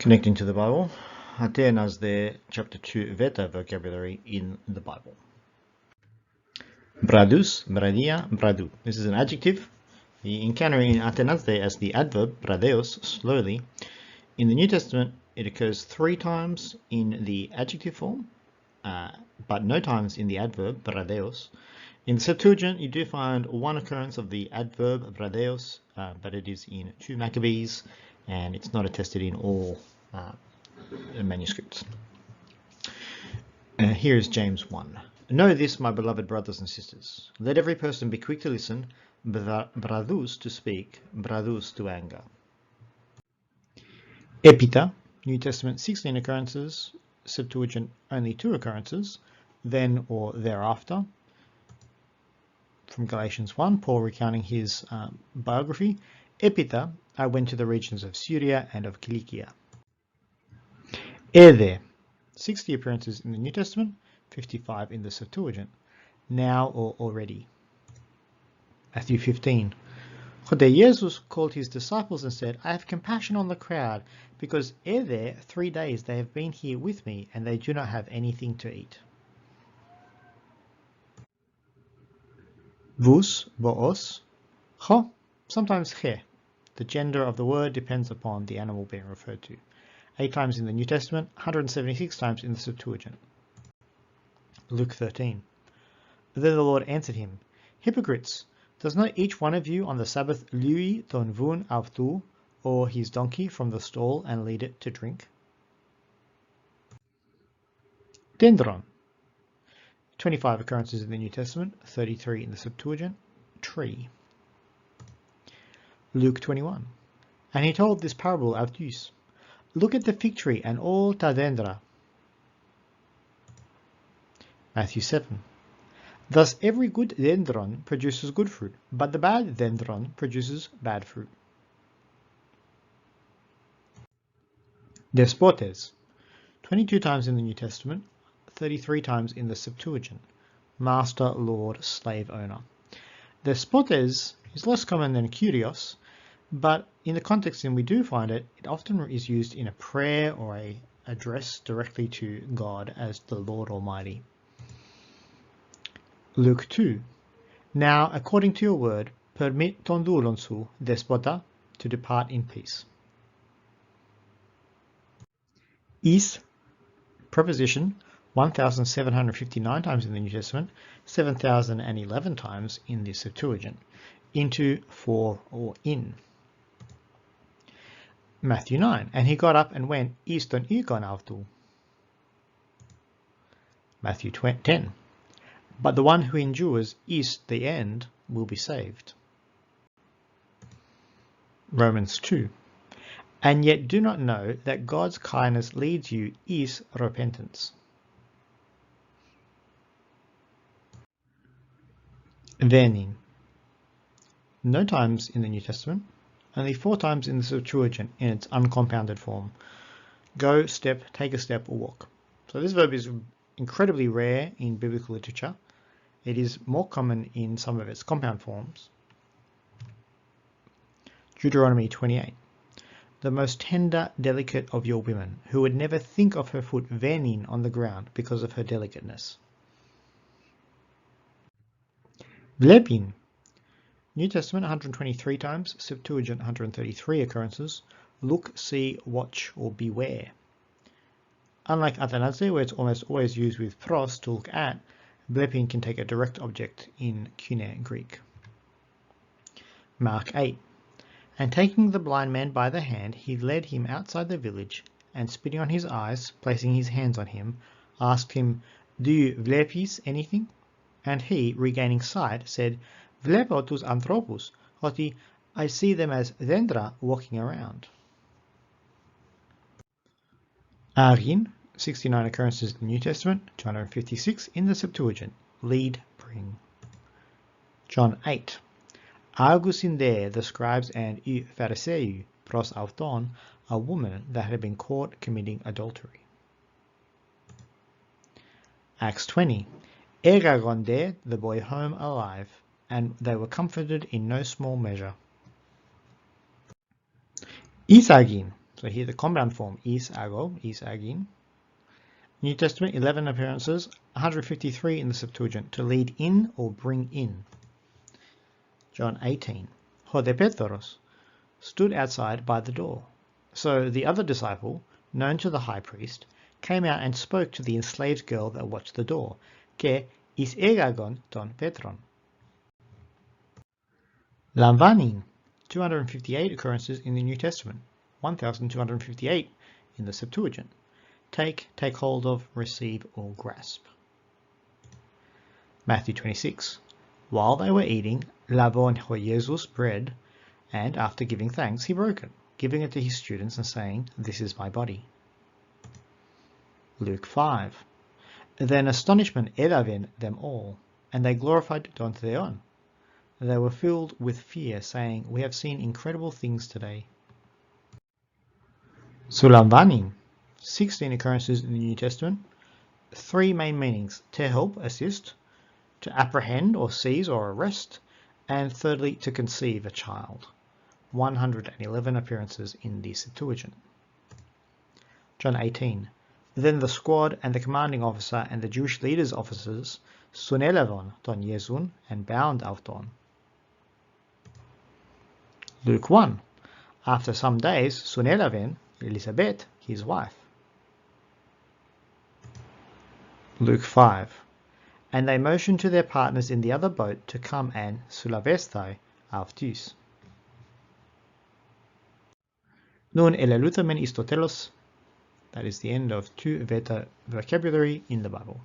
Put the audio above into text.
Connecting to the Bible, Athenaze there, chapter 2, Veta vocabulary in the Bible. Bradus, bradia, bradu. This is an adjective. We encounter in Athenaze as the adverb bradeos, slowly. In the New Testament, it occurs 3 times in the adjective form, but no times in the adverb bradeos. In the Septuagint, you do find 1 occurrence of the adverb bradeos, but it is in 2 Maccabees, and it's not attested in all manuscripts. Here is James 1. Know this, my beloved brothers and sisters. Let every person be quick to listen, bradus to speak, bradus to anger. Epita, New Testament 16 occurrences, Septuagint only 2 occurrences, then or thereafter. From Galatians 1, Paul recounting his biography. Epita, I went to the regions of Syria and of Cilicia. Ere, 60 appearances in the New Testament, 55 in the Septuagint. Now or already. Matthew 15. Then Jesus called his disciples and said, I have compassion on the crowd, because ere there 3 days they have been here with me, and they do not have anything to eat. Vus, boos, cho, sometimes che. The gender of the word depends upon the animal being referred to. 8 times in the New Testament, 176 times in the Septuagint. Luke 13. Then the Lord answered him, Hypocrites, does not each one of you on the Sabbath lui ton vun avtu, or his donkey from the stall, and lead it to drink? Dendron. 25 occurrences in the New Testament, 33 in the Septuagint. Tree. Luke 21. And he told this parable avtus. Look at the fig tree and all ta dendra. Matthew 7. Thus every good dendron produces good fruit, but the bad dendron produces bad fruit. Despotes. 22 times in the New Testament, 33 times in the Septuagint. Master, lord, slave owner. Despotes is less common than kurios, but in the context in we do find it, it often is used in a prayer or a address directly to God as the Lord Almighty. Luke 2. Now, according to your word, permit ton dulonsu, despota, to depart in peace. Is, preposition, 1,759 times in the New Testament, 7,011 times in the Septuagint. Into, for, or in. Matthew 9. And he got up and went, Easton ikon avtu. Matthew 10. But the one who endures is the end will be saved. Romans 2. And yet do not know that God's kindness leads you is repentance. Venin. No times in the New Testament, only 4 times in the Septuagint in its uncompounded form. Go, step, take a step, or walk. So this verb is incredibly rare in biblical literature. It is more common in some of its compound forms. Deuteronomy 28. The most tender, delicate of your women, who would never think of her foot venin on the ground because of her delicateness. Vlepin. New Testament 123 times, Septuagint 133 occurrences. Look, see, watch, or beware. Unlike Athenaze, where it's almost always used with pros to look at, vlepin can take a direct object in Kune Greek. Mark 8. And taking the blind man by the hand, he led him outside the village, and spitting on his eyes, placing his hands on him, asked him, Do you vlepis anything? And he, regaining sight, said, Vlepo tus anthropus, hoti, I see them as dendra walking around. Agin, 69 occurrences in the New Testament, 256 in the Septuagint. Lead, bring. John 8. Argus in there, the scribes and Phariseu, pros auton, a woman that had been caught committing adultery. Acts 20. Eragon there, the boy home alive, and they were comforted in no small measure. Isagin, So here the compound form, is ago, is agin. New Testament, 11 appearances, 153 in the Septuagint, to lead in or bring in. John 18, ho de Petros, stood outside by the door. So the other disciple, known to the high priest, came out and spoke to the enslaved girl that watched the door, ke is egagon ton Petron. Lamvanin, 258 occurrences in the New Testament, 1,258 in the Septuagint. Take hold of, receive or grasp. Matthew 26. While they were eating, lavon ho Jesus bread, and after giving thanks, he broke it, giving it to his students and saying, "This is my body." Luke 5. Then astonishment eraven them all, and they glorified Don Theon. They were filled with fear, saying, "We have seen incredible things today." Sulamvanim, 16 occurrences in the New Testament, 3 main meanings: to help, assist, to apprehend or seize or arrest, and thirdly, to conceive a child. 111 appearances in the Septuagint. John 18. Then the squad and the commanding officer and the Jewish leaders' officers sunelevon ton Jesun and bound Avton. Luke 1. After some days, sunelaven Elizabeth, his wife. Luke 5. And they motioned to their partners in the other boat to come and sulavestai avtus. Nun eleluthamen istotelos. That is the end of 2 Veta vocabulary in the Bible.